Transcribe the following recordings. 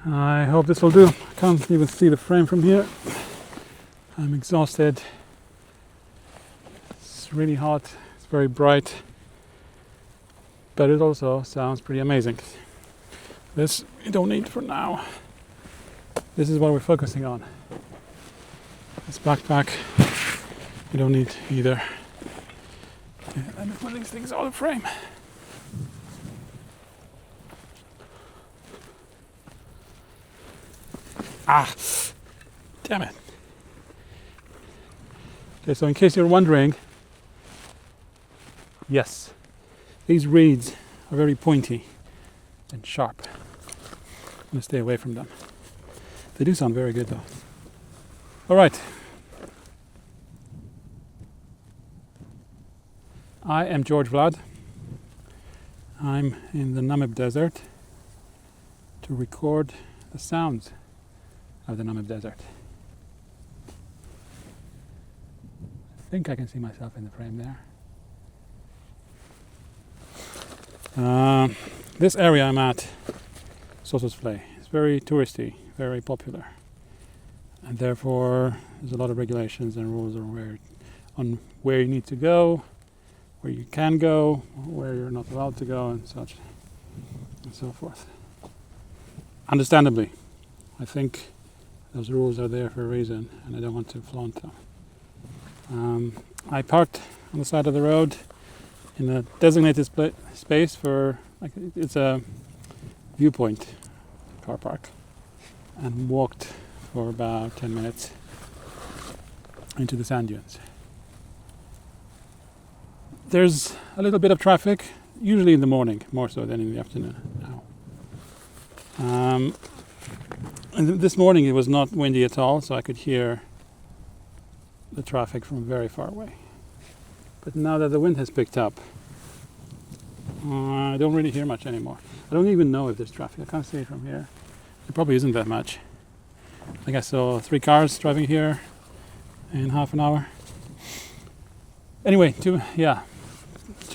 I hope this will do. I can't even see the frame from here. I'm exhausted. It's really hot, it's very bright, but it also sounds pretty amazing. This we don't need for now. This is what we're focusing on. This backpack we don't need either. Okay, let me put these things out of frame. Ah, damn it. Okay, so in case you're wondering, yes, these reeds are very pointy and sharp. I'm going to stay away from them. They do sound very good though. All right. I am George Vlad. I'm in the Namib desert to record the sounds of the Namib desert. I think I can see myself in the frame there. This area I'm at, Sossusvlei, is very touristy, very popular, and therefore there's a lot of regulations and rules on where you need to go, where you can go, where you're not allowed to go, and such and so forth. Understandably, I think those rules are there for a reason, and I don't want to flaunt them. I parked on the side of the road in a designated space for, like, it's a viewpoint car park, and walked for about 10 minutes into the sand dunes. There's a little bit of traffic, usually in the morning, more so than in the afternoon now. And this morning it was not windy at all, so I could hear the traffic from very far away. But now that the wind has picked up, I don't really hear much anymore. I don't even know if there's traffic. I can't see it from here. There probably isn't that much. I think I saw 3 cars driving here in half an hour. Anyway, to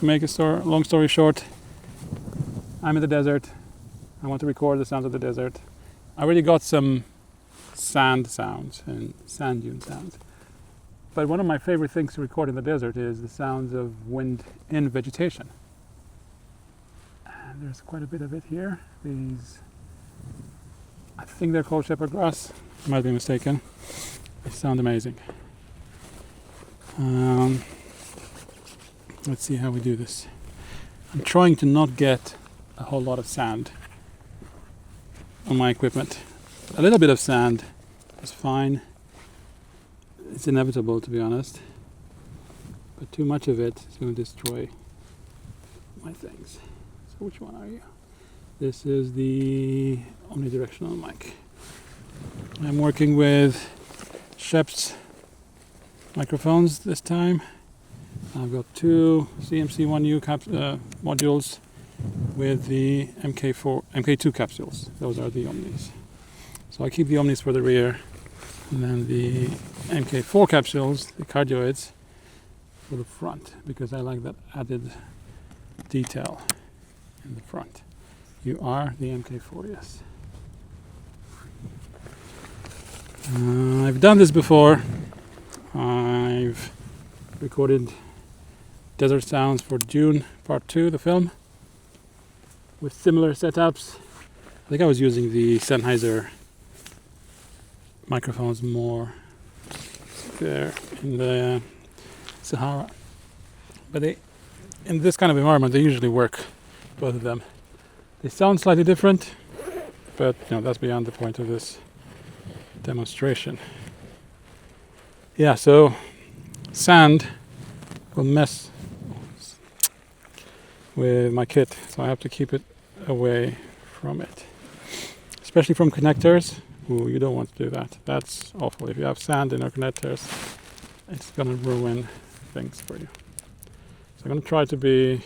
make a long story short, I'm in the desert. I want to record the sounds of the desert. I already got some sand sounds and sand dune sounds. But one of my favorite things to record in the desert is the sounds of wind in vegetation. And there's quite a bit of it here. These, I think they're called shepherd grass. I might be mistaken. They sound amazing. Let's see how we do this. I'm trying to not get a whole lot of sand on my equipment. A little bit of sand is fine. It's inevitable, to be honest, but too much of it is going to destroy my things. So which one are you? This is the omnidirectional mic. I'm working with Shep's microphones this time. I've got 2 CMC1U modules with the MK2 capsules. Those are the Omnis. So I keep the Omnis for the rear, and then the MK4 capsules, the cardioids, for the front, because I like that added detail in the front. You are the MK4, yes. I've done this before. I've recorded desert sounds for Dune Part 2, the film, with similar setups. I think I was using the Sennheiser microphones more there in the Sahara, but in this kind of environment they usually work, both of them. They sound slightly different, but that's beyond the point of this demonstration. Yeah, so sand will mess with my kit, so I have to keep it away from it, especially from connectors. Ooh, you don't want to do that. That's awful. If you have sand in your connectors, it's going to ruin things for you. So I'm going to try to be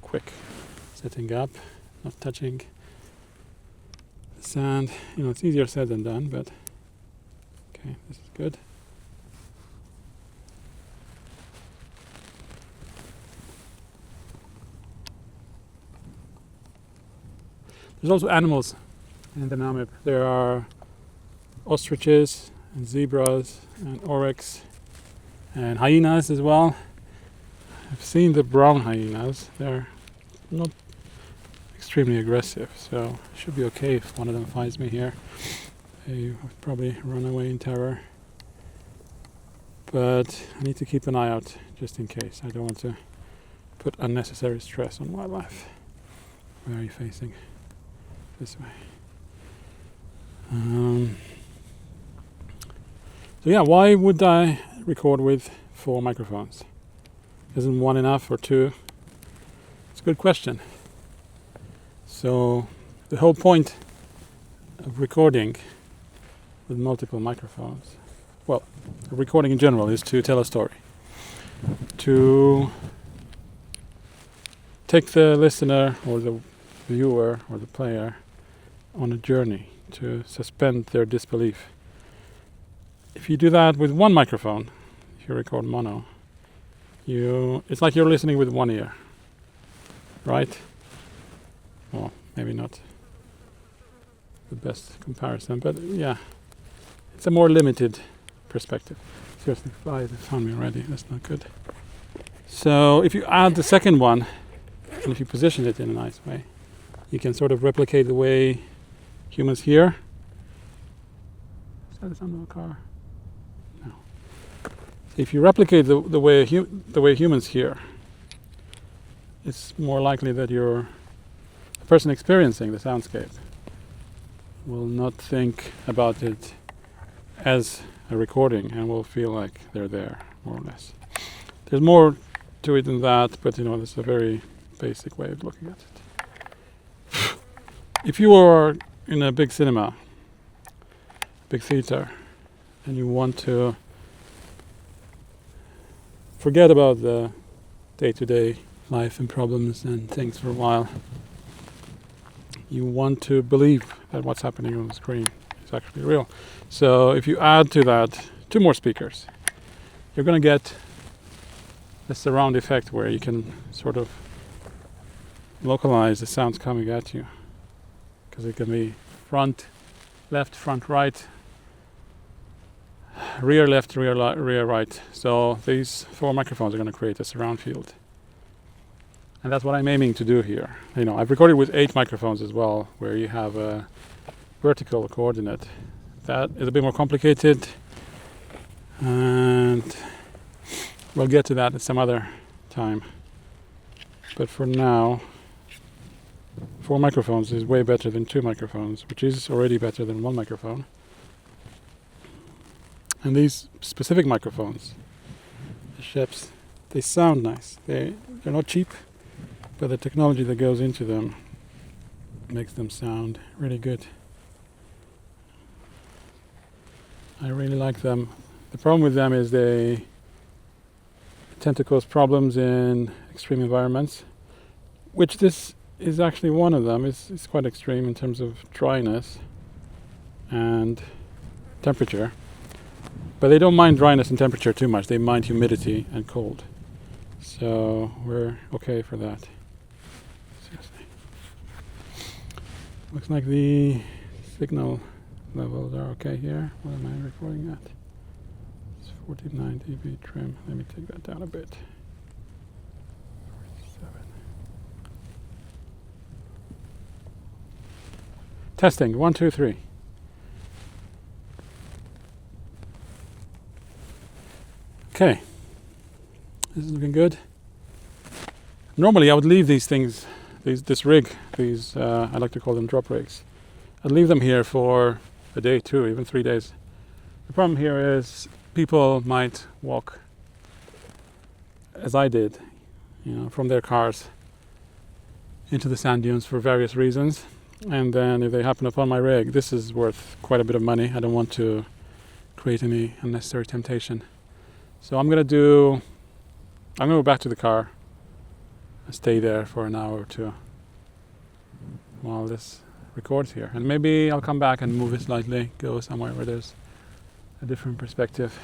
quick setting up, not touching the sand. It's easier said than done, but okay, this is good. There's also animals in the Namib. There are ostriches and zebras and oryx and hyenas as well. I've seen the brown hyenas. They're not extremely aggressive, so it should be okay if one of them finds me here. They would probably run away in terror. But I need to keep an eye out just in case. I don't want to put unnecessary stress on wildlife. Where are you facing? This way. So yeah, why would I record with 4 microphones? Isn't one enough, or 2? It's a good question. So the whole point of recording with multiple microphones, well, recording in general, is to tell a story. To take the listener or the viewer or the player on a journey, to suspend their disbelief. If you do that with one microphone, if you record mono, it's like you're listening with one ear, right? Well, maybe not the best comparison, but yeah, it's a more limited perspective. Seriously, flies have found me already. That's not good. So if you add the second one, and if you position it in a nice way, you can sort of replicate the way humans hear. Is that the sound of a car? No. If you replicate the way humans hear, it's more likely that the person experiencing the soundscape will not think about it as a recording and will feel like they're there, more or less. There's more to it than that, but this is a very basic way of looking at it. If you are in a big cinema, big theater, and you want to forget about the day-to-day life and problems and things for a while, you want to believe that what's happening on the screen is actually real. So if you add to that 2 more speakers, you're going to get a surround effect where you can sort of localize the sounds coming at you, because it can be front left, front right, rear left, rear right. So these 4 microphones are going to create a surround field, and that's what I'm aiming to do here. I've recorded with 8 microphones as well, where you have a vertical coordinate. That is a bit more complicated, and we'll get to that at some other time. But for now, 4 microphones is way better than 2 microphones, which is already better than 1 microphone. And these specific microphones, the Sheps, they sound nice. They're not cheap, but the technology that goes into them makes them sound really good. I really like them. The problem with them is they tend to cause problems in extreme environments, which this is actually one of them. It's quite extreme in terms of dryness and temperature. But they don't mind dryness and temperature too much. They mind humidity and cold. So we're okay for that. Seriously. Looks like the signal levels are okay here. What am I recording at? It's 49 dB trim. Let me take that down a bit. 47. Testing, 1, 2, 3. Okay, this is looking good. Normally I would leave these things, this rig, I like to call them drop rigs. I'd leave them here for a day, 2, even 3 days. The problem here is people might walk, as I did, from their cars into the sand dunes for various reasons. And then if they happen upon my rig, this is worth quite a bit of money. I don't want to create any unnecessary temptation. So I'm going to go back to the car and stay there for an hour or 2 while this records here. And maybe I'll come back and move it slightly, go somewhere where there's a different perspective.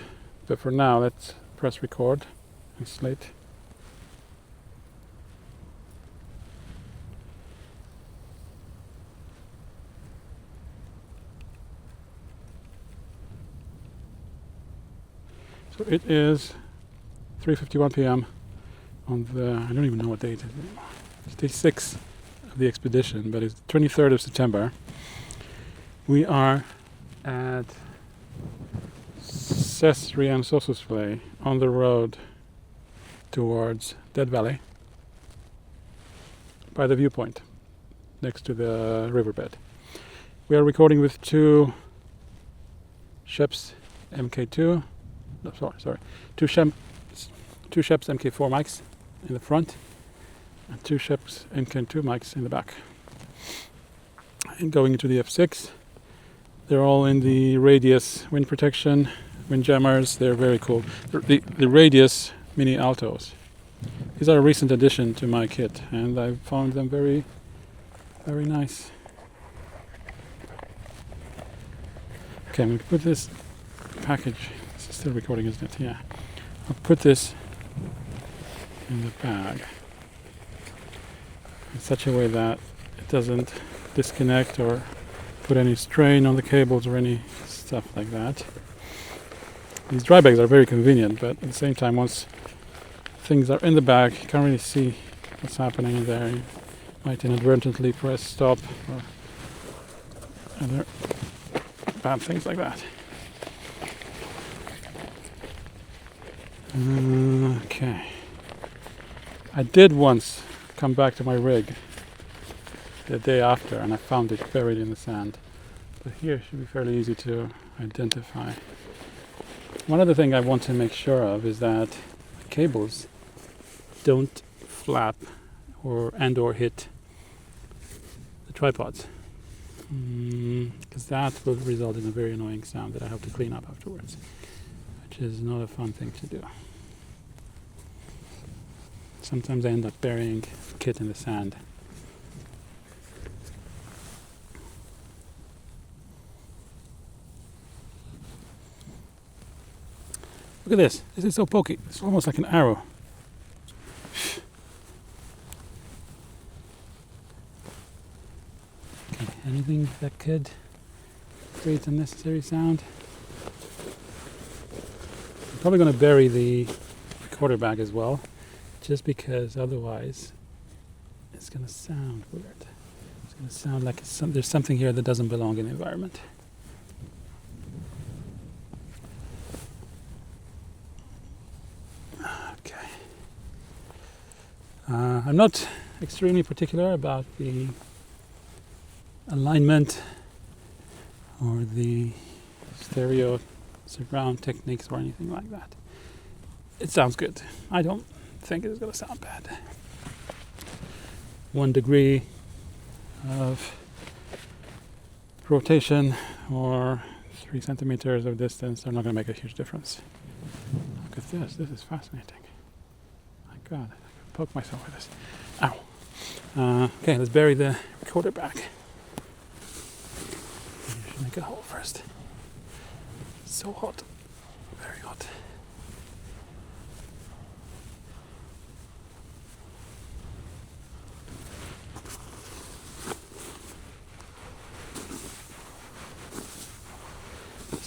But for now, let's press record and slate. So it is 3:51 p.m. on the, I don't even know what date it is anymore. It's day 6 of the expedition, but it's the 23rd of September. We are at Sesrian Sossusvlei on the road towards Dead Valley by the viewpoint next to the riverbed. We are recording with two Sheps MK2, no, two Sheps MK4 mics in the front and two Sheps MK2 mics in the back. And going into the F6, they're all in the Radius wind protection, wind jammers. They're very cool. The Radius Mini Altos. These are a recent addition to my kit, and I found them very, very nice. Okay, I'm going to put this package. This is still recording, isn't it? Yeah. I'll put this in the bag in such a way that it doesn't disconnect or put any strain on the cables or any stuff like that. These dry bags are very convenient, but at the same time, once things are in the bag, you can't really see what's happening in there. You might inadvertently press stop or other bad things like that. Okay. I did once come back to my rig the day after and I found it buried in the sand. But here it should be fairly easy to identify. One other thing I want to make sure of is that the cables don't flap or hit the tripods. Because that will result in a very annoying sound that I have to clean up afterwards, which is not a fun thing to do. Sometimes I end up burying the kit in the sand. Look at this. This is so pokey. It's almost like an arrow. Okay, anything that could create unnecessary sound? I'm probably going to bury the recorder bag as well, just because otherwise it's going to sound weird. It's going to sound like there's something here that doesn't belong in the environment. Okay. I'm not extremely particular about the alignment or the stereo surround techniques or anything like that. It sounds good. I don't think it's going to sound bad. 1 degree of rotation or 3 centimeters of distance are not going to make a huge difference. Look at this. This is fascinating. My God, I can poke myself with this. Ow. Okay, let's bury the recorder back. I should make a hole first. It's so hot. Very hot.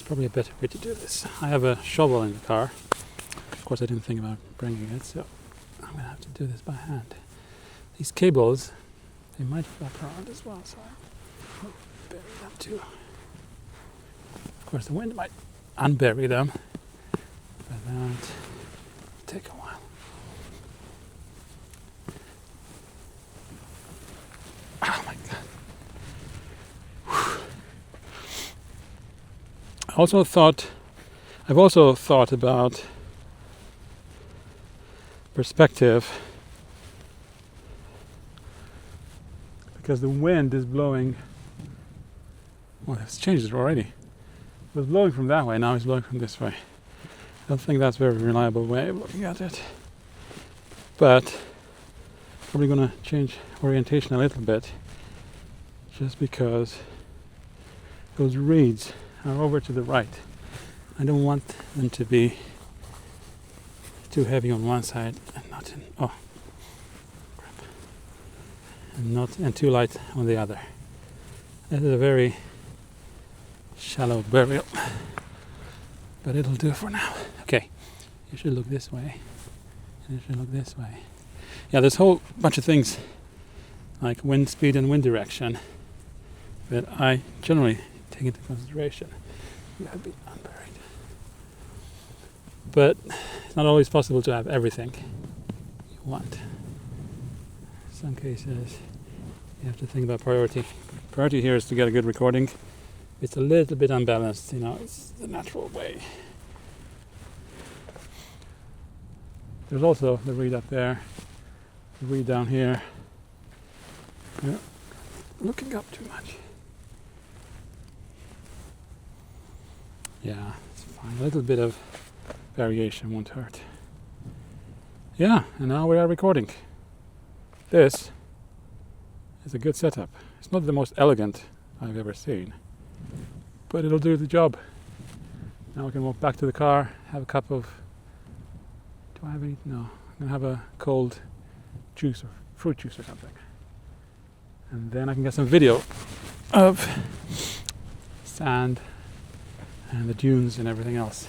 Probably a better way to do this. I have a shovel in the car. Of course I didn't think about bringing it, so I'm going to have to do this by hand. These cables, they might flap around as well, so I'll bury them too. Of course the wind might unbury them, but that will take a while. Oh my God. I've also thought about perspective, because the wind is blowing. Well, it's changed it already. It was blowing from that way, now it's blowing from this way. I don't think that's a very reliable way of looking at it. But probably going to change orientation a little bit, just because those reeds are over to the right. I don't want them to be too heavy on one side and too light on the other. This is a very shallow burial, but it'll do for now. Okay, it should look this way, and it should look this way. Yeah, there's a whole bunch of things like wind speed and wind direction that I generally take into consideration. You have been unburied. But it's not always possible to have everything you want. In some cases, you have to think about priority. Priority here is to get a good recording. It's a little bit unbalanced, it's the natural way. There's also the reed up there, the reed down here. Yeah, looking up too much. Yeah, it's fine. A little bit of variation won't hurt. Yeah, and now we are recording. This is a good setup. It's not the most elegant I've ever seen, but it'll do the job. Now we can walk back to the car, have a cup of... Do I have any? No. I'm gonna have a cold juice or fruit juice or something. And then I can get some video of sand and the dunes and everything else.